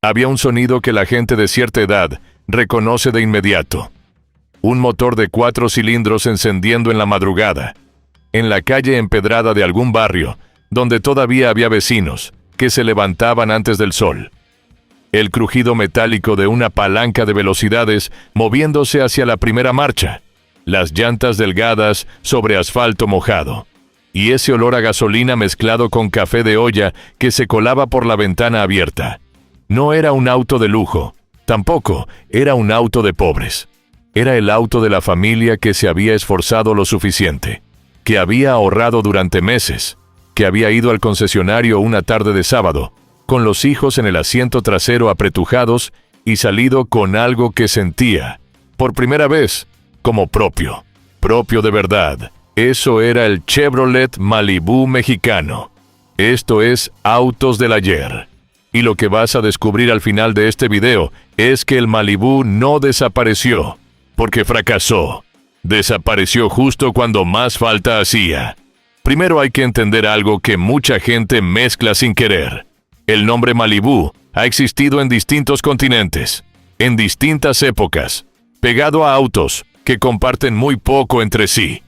Había un sonido que la gente de cierta edad reconoce de inmediato. Un motor de 4 cilindros encendiendo en la madrugada, en la calle empedrada de algún barrio, donde todavía había vecinos que se levantaban antes del sol. El crujido metálico de una palanca de velocidades moviéndose hacia la primera marcha, las llantas delgadas sobre asfalto mojado, y ese olor a gasolina mezclado con café de olla que se colaba por la ventana abierta. No era un auto de lujo, tampoco era un auto de pobres. Era el auto de la familia que se había esforzado lo suficiente, que había ahorrado durante meses, que había ido al concesionario una tarde de sábado, con los hijos en el asiento trasero apretujados y salido con algo que sentía, por primera vez, como propio de verdad. Eso era el Chevrolet Malibu mexicano. Esto es Autos del Ayer. Y lo que vas a descubrir al final de este video es que el Malibu no desapareció, porque fracasó. Desapareció justo cuando más falta hacía. Primero hay que entender algo que mucha gente mezcla sin querer. El nombre Malibu ha existido en distintos continentes, en distintas épocas, pegado a autos que comparten muy poco entre sí.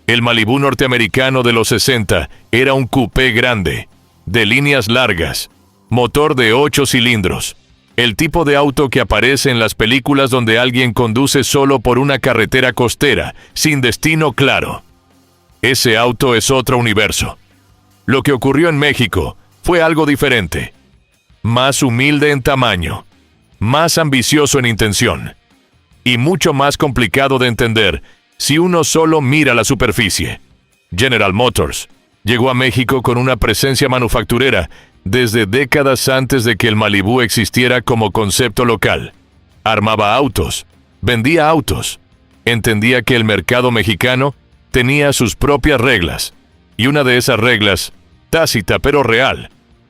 El Malibu norteamericano de los 60 era un coupé grande, de líneas largas, motor de 8 cilindros, el tipo de auto que aparece en las películas donde alguien conduce solo por una carretera costera, sin destino claro. Ese auto es otro universo. Lo que ocurrió en México fue algo diferente, más humilde en tamaño, más ambicioso en intención, y mucho más complicado de entender si uno solo mira la superficie. General Motors llegó a México con una presencia manufacturera desde décadas antes de que el Malibu existiera como concepto local. Armaba autos, vendía autos, entendía que el mercado mexicano tenía sus propias reglas, y una de esas reglas, tácita pero real,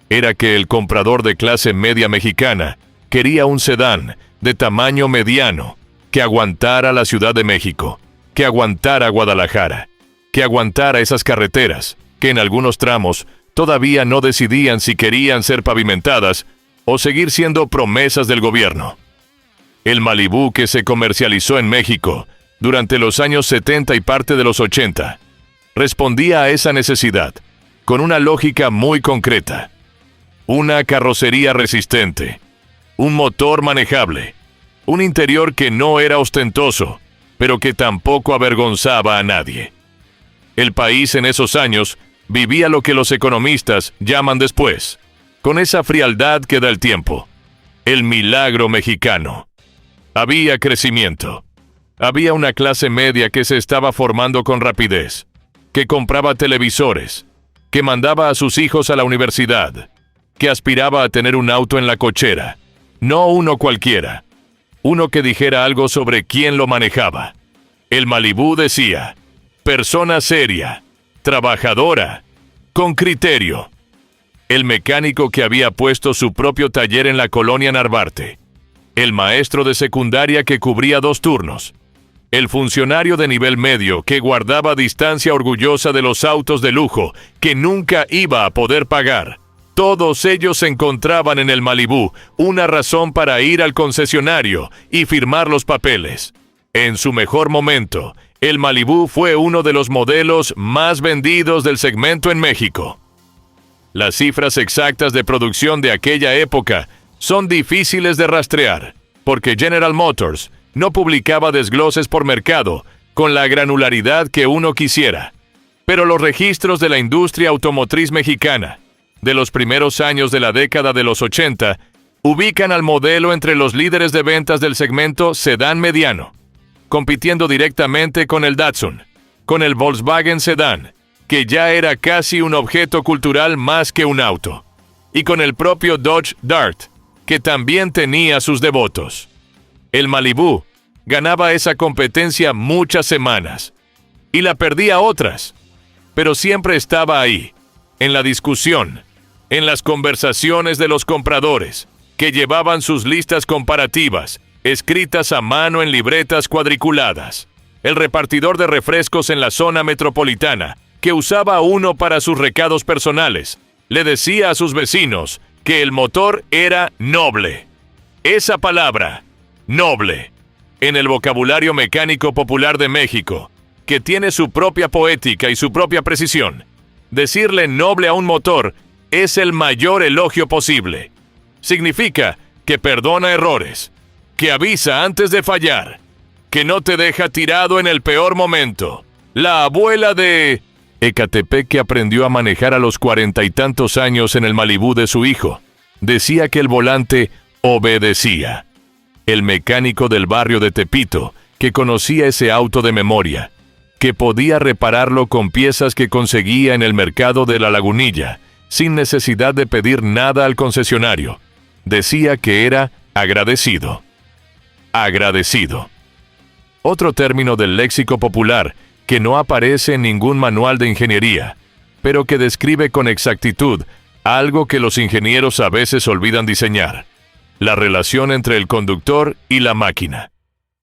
era que el comprador de clase media mexicana quería un sedán de tamaño mediano que aguantara la Ciudad de México, que aguantara Guadalajara, que aguantara esas carreteras que en algunos tramos todavía no decidían si querían ser pavimentadas o seguir siendo promesas del gobierno. El Malibu que se comercializó en México durante los años 70 y parte de los 80 respondía a esa necesidad con una lógica muy concreta. Una carrocería resistente, un motor manejable, un interior que no era ostentoso, pero que tampoco avergonzaba a nadie. El país en esos años vivía lo que los economistas llaman después, con esa frialdad que da el tiempo, el milagro mexicano. Había crecimiento. Había una clase media que se estaba formando con rapidez, que compraba televisores, que mandaba a sus hijos a la universidad, que aspiraba a tener un auto en la cochera, no uno cualquiera, uno que dijera algo sobre quién lo manejaba. El Malibu decía, persona seria, trabajadora, con criterio. El mecánico que había puesto su propio taller en la colonia Narvarte, el maestro de secundaria que cubría 2 turnos, el funcionario de nivel medio que guardaba distancia orgullosa de los autos de lujo que nunca iba a poder pagar. Todos ellos encontraban en el Malibu una razón para ir al concesionario y firmar los papeles. En su mejor momento, el Malibu fue uno de los modelos más vendidos del segmento en México. Las cifras exactas de producción de aquella época son difíciles de rastrear, porque General Motors no publicaba desgloses por mercado con la granularidad que uno quisiera. Pero los registros de la industria automotriz mexicana, de los primeros años de la década de los 80, ubican al modelo entre los líderes de ventas del segmento sedán mediano, compitiendo directamente con el Datsun, con el Volkswagen Sedán, que ya era casi un objeto cultural más que un auto, y con el propio Dodge Dart, que también tenía sus devotos. El Malibu ganaba esa competencia muchas semanas, y la perdía otras, pero siempre estaba ahí, en la discusión, en las conversaciones de los compradores, que llevaban sus listas comparativas, escritas a mano en libretas cuadriculadas. El repartidor de refrescos en la zona metropolitana, que usaba uno para sus recados personales, le decía a sus vecinos que el motor era noble, Esa palabra, noble, en el vocabulario mecánico popular de México, que tiene su propia poética y su propia precisión. Decirle noble a un motor es el mayor elogio posible. Significa que perdona errores, que avisa antes de fallar, que no te deja tirado en el peor momento. La abuela de Ecatepec, que aprendió a manejar a los 40 y tantos años en el Malibú de su hijo, decía que el volante obedecía. El mecánico del barrio de Tepito, que conocía ese auto de memoria, que podía repararlo con piezas que conseguía en el mercado de La Lagunilla, sin necesidad de pedir nada al concesionario, decía que era agradecido. Agradecido. Otro término del léxico popular que no aparece en ningún manual de ingeniería, pero que describe con exactitud algo que los ingenieros a veces olvidan diseñar: la relación entre el conductor y la máquina.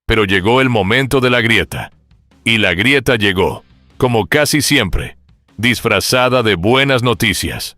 Pero llegó el momento de la grieta. Y la grieta llegó, como casi siempre, disfrazada de buenas noticias.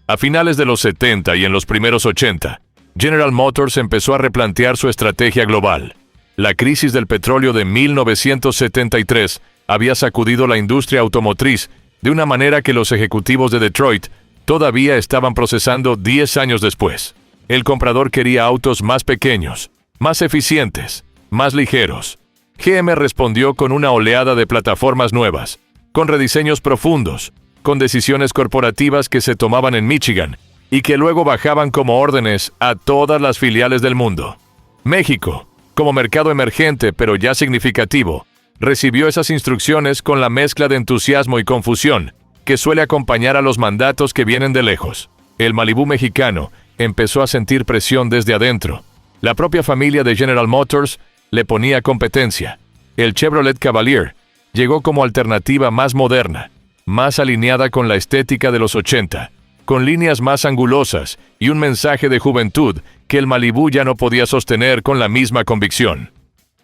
A finales de los 70 y en los primeros 80, General Motors empezó a replantear su estrategia global. La crisis del petróleo de 1973 había sacudido la industria automotriz de una manera que los ejecutivos de Detroit todavía estaban procesando 10 años después. El comprador quería autos más pequeños, más eficientes, más ligeros. GM respondió con una oleada de plataformas nuevas, con rediseños profundos, con decisiones corporativas que se tomaban en Michigan y que luego bajaban como órdenes a todas las filiales del mundo. México, como mercado emergente pero ya significativo, recibió esas instrucciones con la mezcla de entusiasmo y confusión que suele acompañar a los mandatos que vienen de lejos. El Malibú mexicano empezó a sentir presión desde adentro. La propia familia de General Motors le ponía competencia. El Chevrolet Cavalier llegó como alternativa más moderna, más alineada con la estética de los 80, con líneas más angulosas y un mensaje de juventud que el Malibú ya no podía sostener con la misma convicción.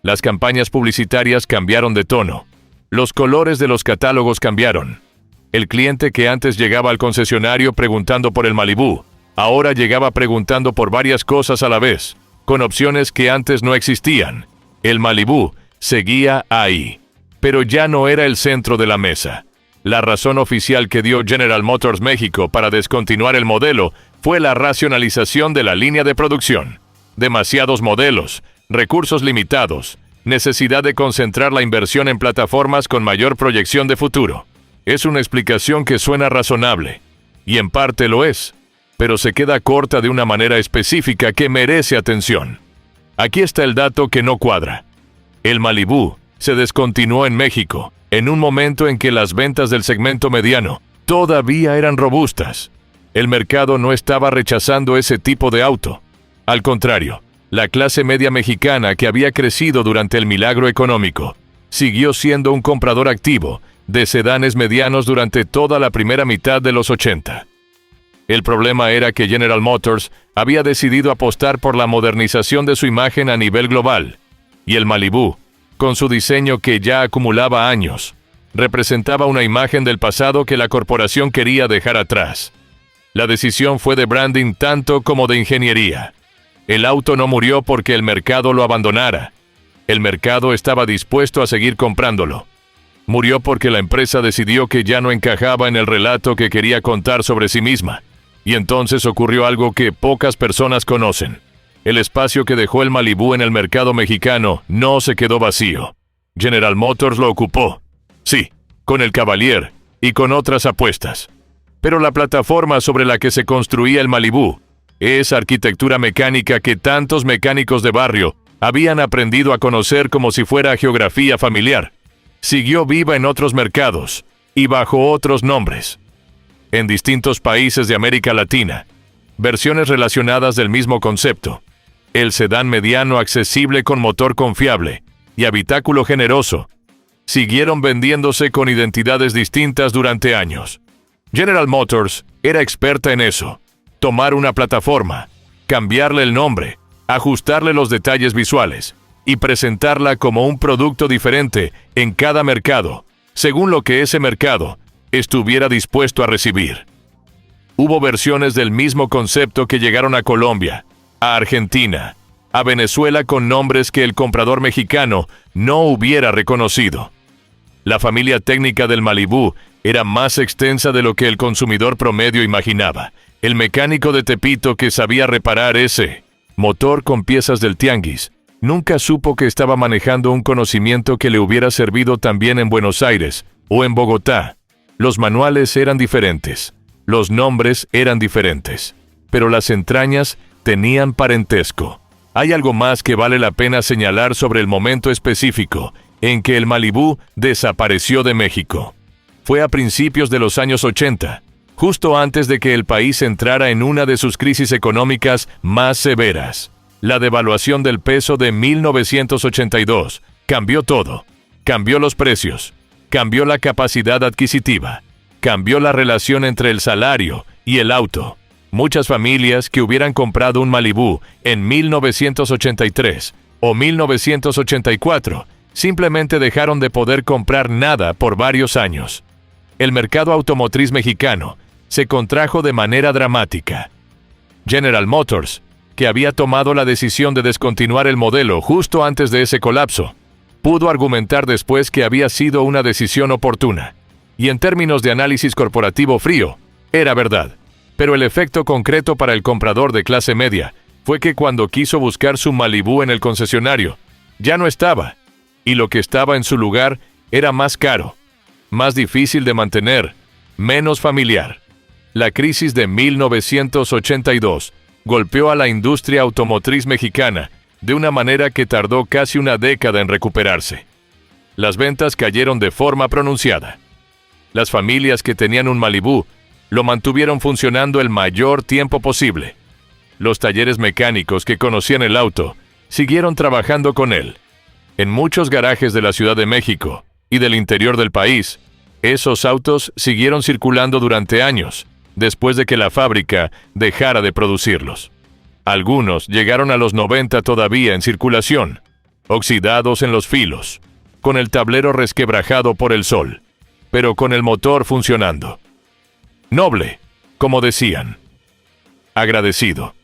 Las campañas publicitarias cambiaron de tono. Los colores de los catálogos cambiaron. El cliente que antes llegaba al concesionario preguntando por el Malibú, ahora llegaba preguntando por varias cosas a la vez, con opciones que antes no existían. El Malibú seguía ahí, pero ya no era el centro de la mesa. La razón oficial que dio General Motors México para descontinuar el modelo fue la racionalización de la línea de producción. Demasiados modelos, recursos limitados, necesidad de concentrar la inversión en plataformas con mayor proyección de futuro. Es una explicación que suena razonable, y en parte lo es, pero se queda corta de una manera específica que merece atención. Aquí está el dato que no cuadra. El Malibú se descontinuó en México, en un momento en que las ventas del segmento mediano todavía eran robustas. El mercado no estaba rechazando ese tipo de auto. Al contrario, la clase media mexicana, que había crecido durante el milagro económico, siguió siendo un comprador activo de sedanes medianos durante toda la primera mitad de los 80. El problema era que General Motors había decidido apostar por la modernización de su imagen a nivel global, y el Malibú, con su diseño que ya acumulaba años, representaba una imagen del pasado que la corporación quería dejar atrás. La decisión fue de branding tanto como de ingeniería. El auto no murió porque el mercado lo abandonara. El mercado estaba dispuesto a seguir comprándolo. Murió porque la empresa decidió que ya no encajaba en el relato que quería contar sobre sí misma. Y entonces ocurrió algo que pocas personas conocen. El espacio que dejó el Malibú en el mercado mexicano no se quedó vacío. General Motors lo ocupó. Sí, con el Cavalier y con otras apuestas. Pero la plataforma sobre la que se construía el Malibú, esa arquitectura mecánica que tantos mecánicos de barrio habían aprendido a conocer como si fuera geografía familiar, siguió viva en otros mercados y bajo otros nombres. En distintos países de América Latina, versiones relacionadas del mismo concepto, el sedán mediano accesible con motor confiable y habitáculo generoso, siguieron vendiéndose con identidades distintas durante años. General Motors era experta en eso: tomar una plataforma, cambiarle el nombre, ajustarle los detalles visuales y presentarla como un producto diferente en cada mercado, según lo que ese mercado estuviera dispuesto a recibir. Hubo versiones del mismo concepto que llegaron a Colombia, a Argentina, a Venezuela con nombres que el comprador mexicano no hubiera reconocido. La familia técnica del Malibú era más extensa de lo que el consumidor promedio imaginaba. El mecánico de Tepito que sabía reparar ese motor con piezas del tianguis nunca supo que estaba manejando un conocimiento que le hubiera servido también en Buenos Aires o en Bogotá. Los manuales eran diferentes, los nombres eran diferentes, pero las entrañas tenían parentesco. Hay algo más que vale la pena señalar sobre el momento específico en que el Malibú desapareció de México. Fue a principios de los años 80, justo antes de que el país entrara en una de sus crisis económicas más severas. La devaluación del peso de 1982 cambió todo. Cambió los precios, cambió la capacidad adquisitiva, cambió la relación entre el salario y el auto. Muchas familias que hubieran comprado un Malibú en 1983 o 1984 simplemente dejaron de poder comprar nada por varios años. El mercado automotriz mexicano se contrajo de manera dramática. General Motors, que había tomado la decisión de descontinuar el modelo justo antes de ese colapso, pudo argumentar después que había sido una decisión oportuna. Y en términos de análisis corporativo frío, era verdad. Pero el efecto concreto para el comprador de clase media fue que cuando quiso buscar su Malibú en el concesionario, ya no estaba. Y lo que estaba en su lugar era más caro, más difícil de mantener, menos familiar. La crisis de 1982 golpeó a la industria automotriz mexicana de una manera que tardó casi una década en recuperarse. Las ventas cayeron de forma pronunciada. Las familias que tenían un Malibú lo mantuvieron funcionando el mayor tiempo posible. Los talleres mecánicos que conocían el auto siguieron trabajando con él. En muchos garajes de la Ciudad de México y del interior del país, esos autos siguieron circulando durante años, después de que la fábrica dejara de producirlos. Algunos llegaron a los 90 todavía en circulación, oxidados en los filos, con el tablero resquebrajado por el sol, pero con el motor funcionando. Noble, como decían. Agradecido.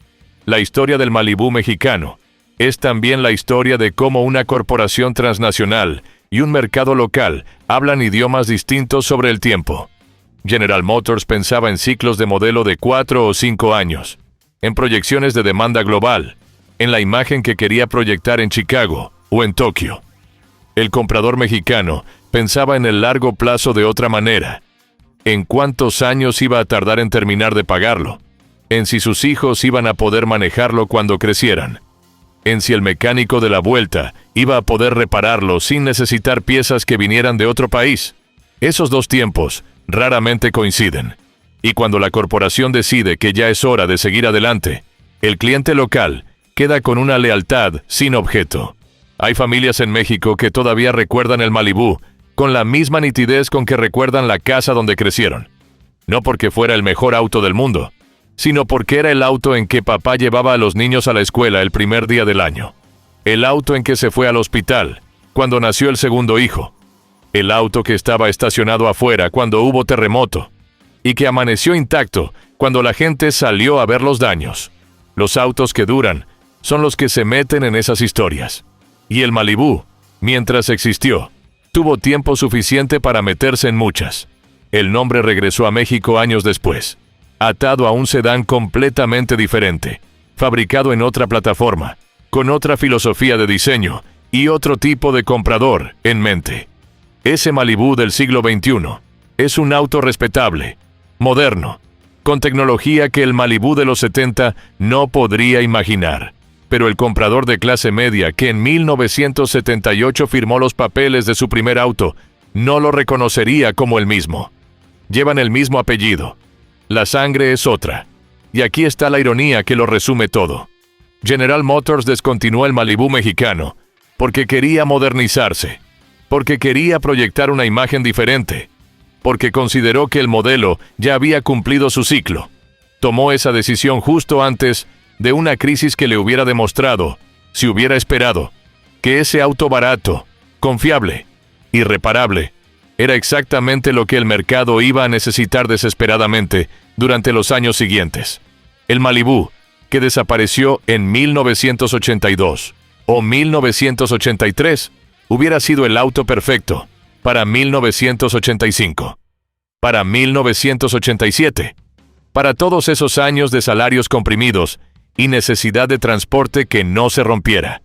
La historia del Malibú mexicano es también la historia de cómo una corporación transnacional y un mercado local hablan idiomas distintos sobre el tiempo. General Motors pensaba en ciclos de modelo de 4 o 5 años, en proyecciones de demanda global, en la imagen que quería proyectar en Chicago o en Tokio. El comprador mexicano pensaba en el largo plazo de otra manera, en cuántos años iba a tardar en terminar de pagarlo, en si sus hijos iban a poder manejarlo cuando crecieran, en si el mecánico de la vuelta iba a poder repararlo sin necesitar piezas que vinieran de otro país. Esos dos tiempos raramente coinciden. Y cuando la corporación decide que ya es hora de seguir adelante, el cliente local queda con una lealtad sin objeto. Hay familias en México que todavía recuerdan el Malibú con la misma nitidez con que recuerdan la casa donde crecieron. No porque fuera el mejor auto del mundo, sino porque era el auto en que papá llevaba a los niños a la escuela el primer día del año. El auto en que se fue al hospital cuando nació el segundo hijo. El auto que estaba estacionado afuera cuando hubo terremoto y que amaneció intacto cuando la gente salió a ver los daños. Los autos que duran son los que se meten en esas historias. Y el Malibú, mientras existió, tuvo tiempo suficiente para meterse en muchas. El nombre regresó a México años después, atado a un sedán completamente diferente, fabricado en otra plataforma, con otra filosofía de diseño y otro tipo de comprador en mente. Ese Malibú del siglo XXI es un auto respetable, moderno, con tecnología que el Malibú de los 70 no podría imaginar. Pero el comprador de clase media que en 1978 firmó los papeles de su primer auto no lo reconocería como el mismo. Llevan el mismo apellido. La sangre es otra. Y aquí está la ironía que lo resume todo. General Motors descontinuó el Malibú mexicano porque quería modernizarse, porque quería proyectar una imagen diferente, porque consideró que el modelo ya había cumplido su ciclo. Tomó esa decisión justo antes de una crisis que le hubiera demostrado, si hubiera esperado, que ese auto barato, confiable y reparable era exactamente lo que el mercado iba a necesitar desesperadamente durante los años siguientes. El Malibú que desapareció en 1982 o 1983 hubiera sido el auto perfecto para 1985, para 1987, para todos esos años de salarios comprimidos y necesidad de transporte que no se rompiera.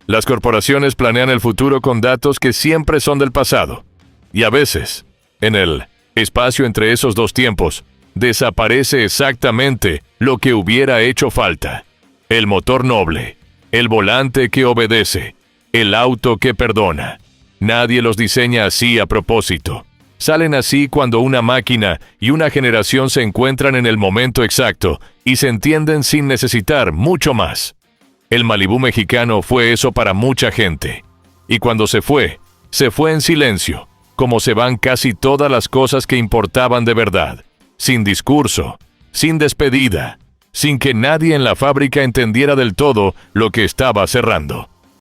Las corporaciones planean el futuro con datos que siempre son del pasado, y a veces, en el espacio entre esos dos tiempos, desaparece exactamente lo que hubiera hecho falta. El motor noble, el volante que obedece, el auto que perdona. Nadie los diseña así a propósito. Salen así cuando una máquina y una generación se encuentran en el momento exacto y se entienden sin necesitar mucho más. El Malibú mexicano fue eso para mucha gente. Y cuando se fue en silencio, como se van casi todas las cosas que importaban de verdad, sin discurso, sin despedida, sin que nadie en la fábrica entendiera del todo lo que estaba cerrando.